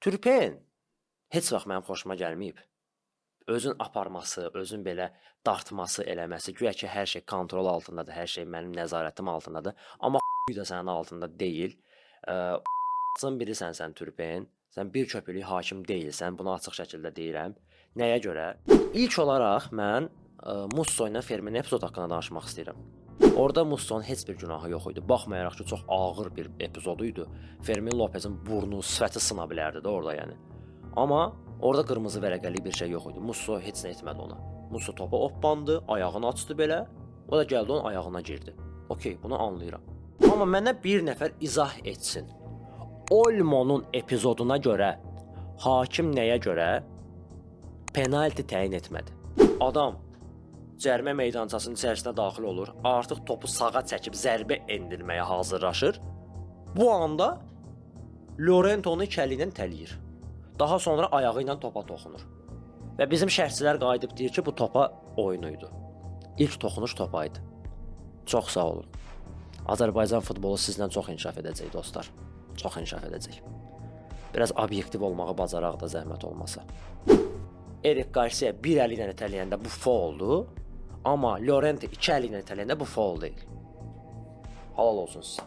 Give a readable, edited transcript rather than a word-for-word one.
Turpen heç vaxt mənim xoşuma gəlməyib. Özün aparması, özün belə dartması, eləməsi, güya ki, hər şey kontrol altındadır, hər şey mənim nəzarətim altındadır. Amma da sənin altında deyil. Birisən sən Turpen. Sən bir köpüklük hakim deyilsən, bunu açıq şəkildə deyirəm. Nəyə görə? İlk olaraq mən Musso ilə Fermin epizod haqqında danışmaq istəyirəm. Orada Musso'nun heç bir günahı yox idi. Baxmayaraq ki, çox ağır bir epizodu idi. Fermin Lopez'in burnu, sifəti sına bilərdi də orada yəni. Amma orada qırmızı vərəqəli bir şey yox idi. Musso heç nə etmədi ona. Musso topa oppandı, ayağını açdı belə. O da gəldi onun ayağına girdi. Okey, bunu anlayıram. Amma mənə bir nəfər izah etsin. Olmo'nun epizoduna görə hakim nəyə görə penalti təyin etmədi? Adam cərimə meydançasının içərisinə daxil olur, artıq topu sağa çəkib zərbə endirməyə hazırlaşır. Bu anda Lorentonu kəllə tələyir. Daha sonra ayağı ilə topa toxunur. Və bizim şərhçilər qayıdıb deyir ki, bu topa oyunu idi. İlk toxunuş topa idi. Çox sağ olun. Azərbaycan futbolu sizdən çox inkişaf edəcək dostlar. Çox inkişaf edəcək. Biraz obyektiv olmağı bacaraq da zəhmət olmasa. Erik Garcia bir əli ilə itələyəndə bu fouldu. Amma Llorente iki əli ilə itələyəndə bu foul deyil. Halal olsun sizə.